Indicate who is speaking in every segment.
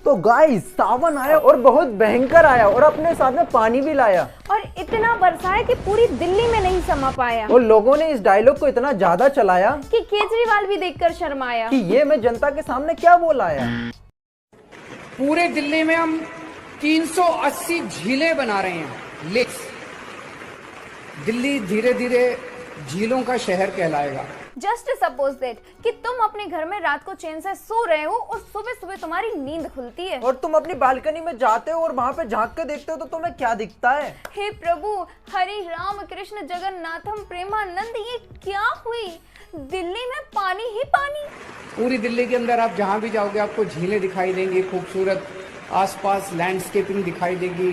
Speaker 1: तो गाइस सावन आया और बहुत भयंकर आया और अपने साथ में पानी भी लाया
Speaker 2: और इतना बरसाया कि पूरी दिल्ली में नहीं समा पाया।
Speaker 1: और लोगों ने इस डायलॉग को इतना ज्यादा चलाया
Speaker 2: कि केजरीवाल भी देखकर शर्माया
Speaker 1: कि ये मैं जनता के सामने क्या बोल आया।
Speaker 3: पूरे दिल्ली में हम 380 झीलें बना रहे हैं, लेक्स। दिल्ली धीरे धीरे झीलों का शहर कहलाएगा।
Speaker 2: जस्ट सपोज दैट कि तुम अपने घर में रात को चैन से सो रहे हो और सुबह सुबह तुम्हारी नींद खुलती है
Speaker 1: और तुम अपनी बालकनी में जाते हो और वहाँ पे झांक के देखते हो तो तुम्हें क्या दिखता है?
Speaker 2: हे प्रभु, हरि राम कृष्ण जगन्नाथम प्रेमानंद, ये क्या हुई? दिल्ली में पानी ही पानी।
Speaker 3: पूरी दिल्ली के अंदर आप जहाँ भी जाओगे आपको झीलें दिखाई देंगी, खूबसूरत आसपास लैंडस्केपिंग दिखाई देगी।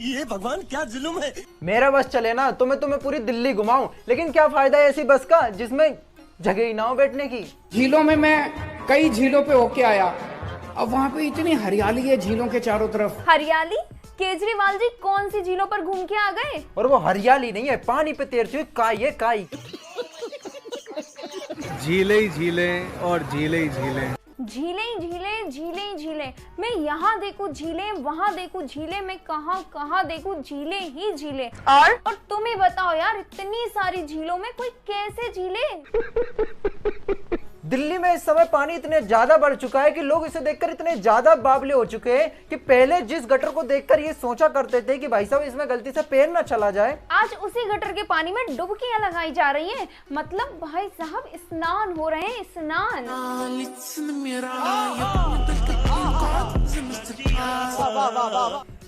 Speaker 4: ये भगवान क्या जुल्म है।
Speaker 1: मेरा बस चले ना तो मैं तुम्हें पूरी दिल्ली घुमाऊं, लेकिन क्या फायदा है ऐसी बस का जिसमें जगह ही ना हो बैठने की।
Speaker 3: झीलों में मैं कई झीलों पे होके आया, अब वहाँ पे इतनी हरियाली है झीलों के चारों तरफ।
Speaker 2: हरियाली? केजरीवाल जी कौन सी झीलों पर घूम के आ गए?
Speaker 1: और वो हरियाली नहीं है, पानी पे तैरती हुई काई है, काई।
Speaker 5: झीलें ही झीलें और झीलें ही झीलें,
Speaker 2: झीलें ही झीलें, झीलें ही झीलें। मैं यहाँ देखूं झीलें, वहाँ देखूं झीलें, मैं कहाँ देखूं झीलें ही झीलें। और तुम ही बताओ यार, इतनी सारी झीलों में कोई कैसे झीले?
Speaker 1: दिल्ली में इस समय पानी इतने ज्यादा बढ़ चुका है कि लोग इसे देखकर इतने ज्यादा बावले हो चुके हैं कि पहले जिस गटर को देखकर ये सोचा करते थे कि भाई साहब इसमें गलती से पैर ना चला जाए,
Speaker 2: आज उसी गटर के पानी में डुबकियां लगाई जा रही हैं। मतलब भाई साहब स्नान हो रहे हैं, स्नान।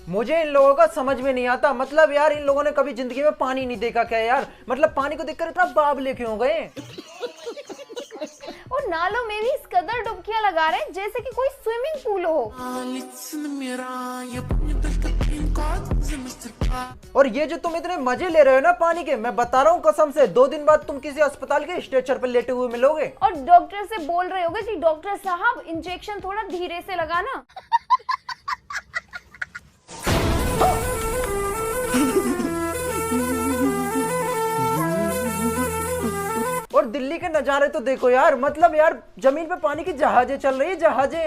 Speaker 1: मुझे इन लोगों का समझ में नहीं आता। मतलब यार इन लोगों ने कभी जिंदगी में पानी नहीं देखा क्या यार? मतलब पानी को देखकर इतना बावले क्यों हो गए?
Speaker 2: और नालों में भी इस कदर डुबकियां लगा रहे हैं जैसे कि कोई स्विमिंग पूल हो।
Speaker 1: और ये जो तुम इतने मजे ले रहे हो ना पानी के, मैं बता रहा हूँ कसम से 2 दिन बाद तुम किसी अस्पताल के स्ट्रेचर पर लेटे हुए मिलोगे
Speaker 2: और डॉक्टर से बोल रहे होगे कि डॉक्टर साहब इंजेक्शन थोड़ा धीरे से लगाना।
Speaker 1: और दिल्ली के नजारे तो देखो यार, मतलब यार जमीन पे पानी की जहाजें चल रही है, जहाजें।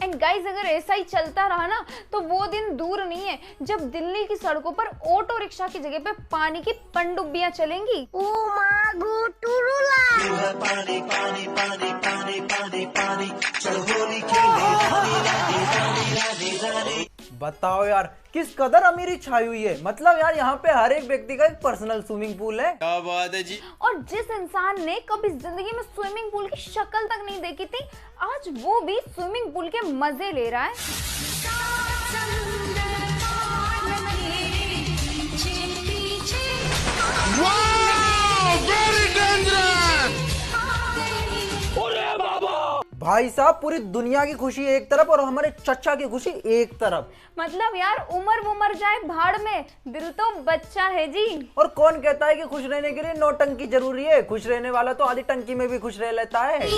Speaker 2: एंड गाइस, अगर ऐसा ही चलता रहा ना तो वो दिन दूर नहीं है जब दिल्ली की सड़कों पर ऑटो रिक्शा की जगह पे पानी की पनडुब्बियां चलेंगी। ओ माँ गो टुरुला।
Speaker 4: पानी पानी पानी पानी पानी पानी, चल होली खेले रानी।
Speaker 1: बताओ यार किस कदर अमीरी छाई हुई है। मतलब यार यहाँ पे हर एक व्यक्ति का एक पर्सनल स्विमिंग पूल है।
Speaker 4: क्या बात है जी।
Speaker 2: और जिस इंसान ने कभी जिंदगी में स्विमिंग पूल की शक्ल तक नहीं देखी थी, आज वो भी स्विमिंग पूल के मजे ले रहा है।
Speaker 1: भाई साहब पूरी दुनिया की खुशी एक तरफ और हमारे चचा की खुशी एक तरफ।
Speaker 2: मतलब यार उमर वो मर जाए भाड़ में, दिल तो बच्चा है जी।
Speaker 1: और कौन कहता है कि खुश रहने के लिए नौटंकी जरूरी है? खुश रहने वाला तो आधी टंकी में भी खुश रह लेता है।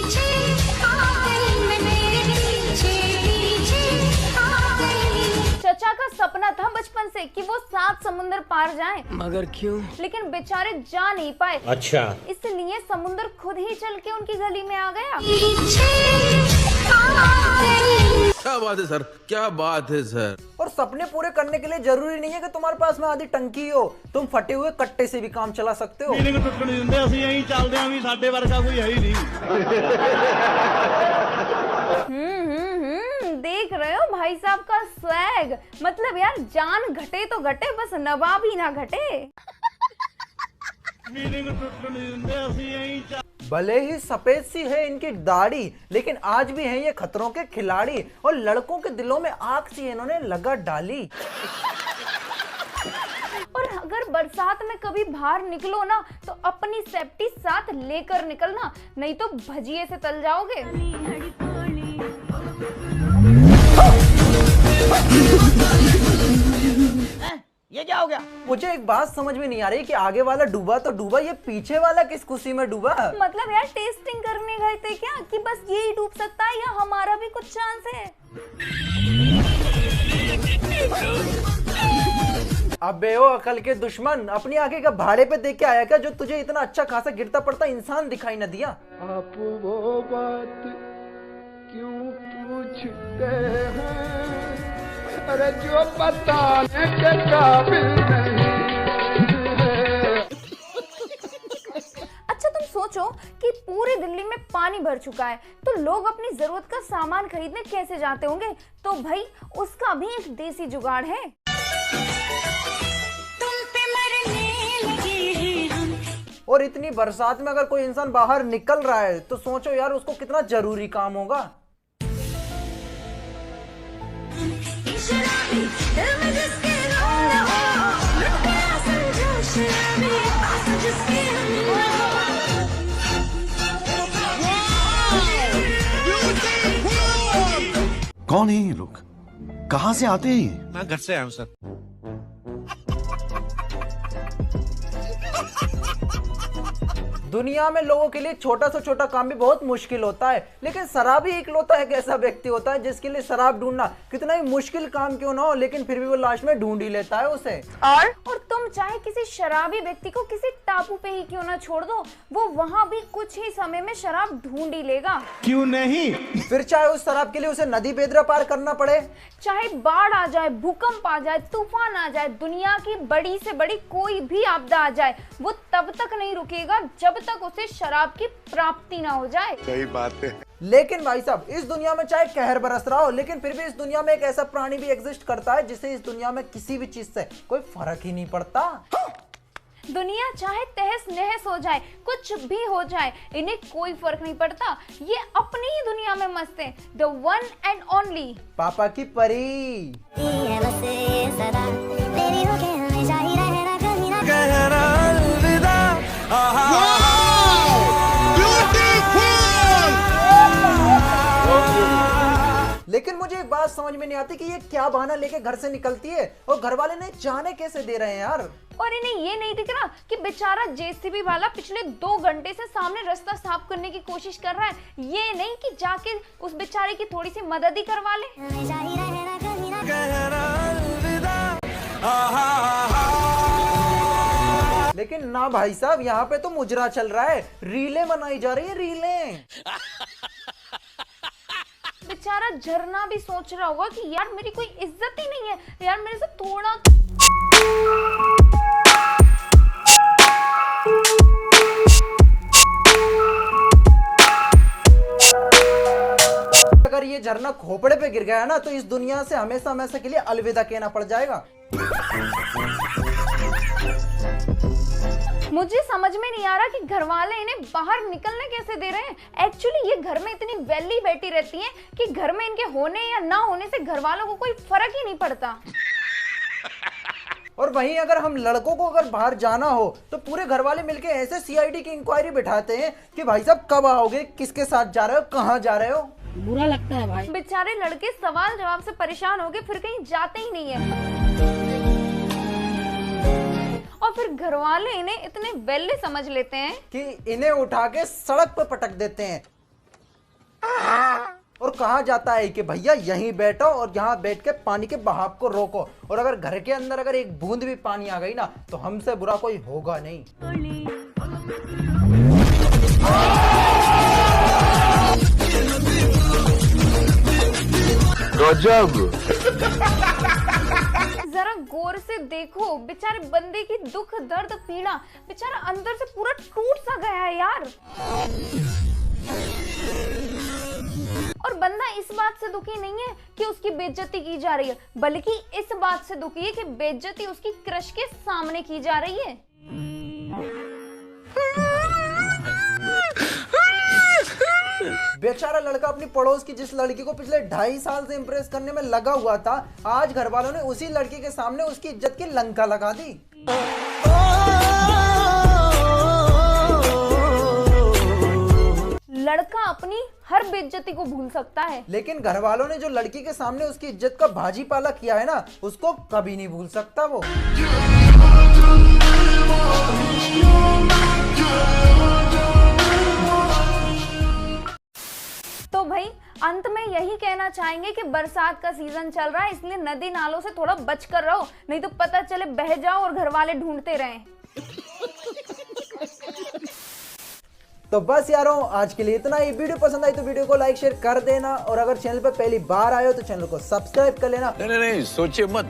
Speaker 1: चचा
Speaker 2: का सपना था बचपन से कि वो 7 समुंदर पार जाएं,
Speaker 3: मगर क्यों?
Speaker 2: लेकिन बेचारे जा नहीं पाए।
Speaker 4: अच्छा,
Speaker 2: इसलिए समुंदर खुद ही चल के उनकी गली में आ गया।
Speaker 5: क्या बात है सर, क्या बात है सर।
Speaker 1: और सपने पूरे करने के लिए जरूरी नहीं है कि तुम्हारे पास में आधी टंकी हो, तुम फटे हुए कट्टे से भी काम चला सकते हो।
Speaker 2: देख रहे हो भाई साहब का स्वैग। मतलब यार जान घटे तो घटे, बस नवाब ही ना घटे।
Speaker 1: भले ही सफेद सी है इनकी दाढ़ी, लेकिन आज भी हैं ये खतरों के खिलाड़ी और लड़कों के दिलों में आग सी इन्होंने लगा डाली।
Speaker 2: और अगर बरसात में कभी बाहर निकलो ना तो अपनी सेफ्टी साथ लेकर निकलना, नहीं तो भजिए से तल जाओगे।
Speaker 1: ये क्या हो गया? मुझे एक बात समझ में नहीं आ रही कि आगे वाला डूबा तो डूबा, ये पीछे वाला किस खुशी में डूबा?
Speaker 2: मतलब यार टेस्टिंग करने गए थे क्या कि बस यही डूब सकता है या हमारा भी कुछ चांस है?
Speaker 1: अबे ओ अकल के दुश्मन, अपनी आगे का भाड़े पे देख के आया क्या जो तुझे इतना अच्छा खासा गिरता पड़ता इंसान दिखाई न दिया?
Speaker 3: आप वो बात क्यों पूछते हैं, अरे जो बताने के काबिल नहीं है।
Speaker 2: अच्छा तुम सोचो कि पूरी दिल्ली में पानी भर चुका है तो लोग अपनी जरूरत का सामान खरीदने कैसे जाते होंगे? तो भाई उसका भी एक देसी जुगाड़ है।
Speaker 1: और इतनी बरसात में अगर कोई इंसान बाहर निकल रहा है तो सोचो यार उसको कितना जरूरी काम होगा।
Speaker 6: कौन है ये लोग, कहाँ से आते हैं ये?
Speaker 5: मैं घर से आया हूँ सर।
Speaker 1: दुनिया में लोगों के लिए छोटा से छोटा काम भी बहुत मुश्किल होता है, लेकिन शराबी इकलौता एक ऐसा व्यक्ति होता है जिसके लिए शराब ढूंढना कितना ही मुश्किल काम क्यों ना हो, लेकिन फिर भी वो लास्ट में ढूंढ ही लेता है उसे।
Speaker 2: और तुम चाहे किसी शराबी व्यक्ति को किसी टापू पे ही क्यों ना छोड़ दो, वो वहाँ भी कुछ ही समय में शराब ढूंढ ही लेगा।
Speaker 6: क्यों नहीं?
Speaker 1: फिर चाहे उस शराब के लिए उसे नदी बेदरा पार करना पड़े,
Speaker 2: चाहे बाढ़ आ जाए, भूकंप आ जाए, तूफान आ जाए, दुनिया की बड़ी से बड़ी कोई भी आपदा आ जाए, वो तब तक नहीं रुकेगा जब तक उसे शराब की प्राप्ति ना हो जाए।
Speaker 6: सही बात है।
Speaker 1: लेकिन भाई साहब इस दुनिया में चाहे कहर बरस रहा हो, लेकिन फिर भी इस दुनिया में एक ऐसा प्राणी भी एग्जिस्ट करता है जिसे इस दुनिया में किसी भी चीज से कोई फर्क ही नहीं पड़ता।
Speaker 2: दुनिया चाहे तहस नहस हो जाए, कुछ भी हो जाए, इन्हें कोई फर्क नहीं पड़ता। ये अपनी ही दुनिया में मस्त है। द वन एंड ओनली
Speaker 1: पापा की परी। लेकिन मुझे एक बात समझ में नहीं आती कि ये क्या बहाना लेके घर से निकलती है और घर वाले ने जाने कैसे दे रहे हैं यार।
Speaker 2: और इन्हें ये नहीं दिख रहा कि बेचारा जेसीबी वाला पिछले 2 घंटे से सामने रास्ता साफ करने की कोशिश कर रहा है। ये नहीं कि जाके उस बेचारे की थोड़ी सी मदद ही करवा ले।
Speaker 1: लेकिन ना भाई साहब, यहाँ पे तो मुजरा चल रहा है, रीलें मनाई जा रही है, रीलें।
Speaker 2: बेचारा झरना भी सोच रहा होगा कि यार मेरी कोई इज्जत ही नहीं है, यार मेरे से थोड़ा।
Speaker 1: अगर ये झरना खोपड़े पे गिर गया ना तो इस दुनिया से हमेशा हमेशा के लिए अलविदा कहना पड़ जाएगा।
Speaker 2: मुझे समझ में नहीं आ रहा कि घर वाले इन्हें बाहर निकलने कैसे दे रहे हैं। एक्चुअली ये घर में इतनी वेली बैठी रहती हैं कि घर में इनके होने या ना होने से घर वालों को कोई फर्क ही नहीं पड़ता।
Speaker 1: और वहीं अगर हम लड़कों को अगर बाहर जाना हो तो पूरे घर वाले मिलके ऐसे सीआईडी की इंक्वायरी बिठाते हैं कि भाई साहब कब आओगे, किसके साथ जा रहे हो, कहाँ जा रहे हो।
Speaker 7: बुरा लगता है भाई।
Speaker 2: बेचारे लड़के सवाल जवाब से परेशान हो गए, फिर कहीं जाते ही नहीं है। और फिर घर वाले इन्हें इतने वेले समझ लेते हैं
Speaker 1: कि इन्हें उठा के सड़क पर पटक देते हैं और कहा जाता है कि भैया यहीं बैठो और यहाँ बैठ के पानी के बहाव को रोको, और अगर घर के अंदर अगर एक बूंद भी पानी आ गई ना तो हमसे बुरा कोई होगा नहीं।
Speaker 6: गजब।
Speaker 2: जरा गौर से देखो बेचारे बंदे की दुख दर्द पीड़ा, बेचारा अंदर से पूरा टूट सा गया है यार। और बंदा इस बात से दुखी नहीं है कि उसकी बेइज्जती की जा रही है, बल्कि इस बात से दुखी है कि बेइज्जती उसकी क्रश के सामने की जा रही है।
Speaker 1: बेचारा लड़का अपनी पड़ोस की जिस लड़की को पिछले 2.5 साल से इंप्रेस करने में लगा हुआ था, आज घर वालों ने उसी लड़की के सामने उसकी इज्जत की लंका लगा दी।
Speaker 2: लड़का अपनी हर बेइज्जती को भूल सकता है,
Speaker 1: लेकिन घर वालों ने जो लड़की के सामने उसकी इज्जत का भाजी पाला किया है ना, उसको कभी नहीं भूल सकता वो।
Speaker 2: तो भाई अंत में यही कहना चाहेंगे कि बरसात का सीजन चल रहा है, इसलिए नदी नालों से थोड़ा बच कर रहो, नहीं तो पता चले बह जाओ और घर वाले ढूंढते रहें।
Speaker 1: तो बस यारों, आज के लिए इतना ही। वीडियो पसंद आई तो वीडियो को लाइक शेयर कर देना, और अगर चैनल पर पहली बार आए हो तो चैनल को सब्सक्राइब कर लेना।
Speaker 7: नहीं, सोचिए मत,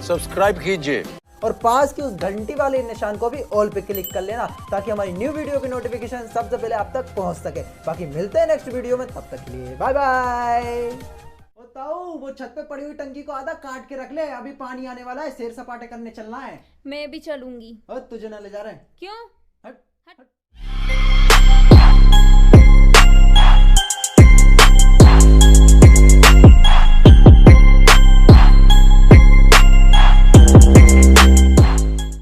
Speaker 7: सब्सक्राइब कीजिए
Speaker 1: और पास की उस घंटी वाले निशान को भी ऑल पे क्लिक कर लेना, ताकि हमारी न्यू वीडियो की नोटिफिकेशन सबसे पहले आप तक पहुंच सके। बाकी मिलते हैं नेक्स्ट वीडियो में, तब तक के लिए बाय बाय। बताओ, वो छत पे पड़ी हुई टंकी को आधा काट के रख ले, अभी पानी आने वाला है, सैर सपाटे करने चलना है।
Speaker 2: मैं भी चलूंगी।
Speaker 1: तुझे ना ले जा रहे हैं।
Speaker 2: क्यों?
Speaker 1: हट।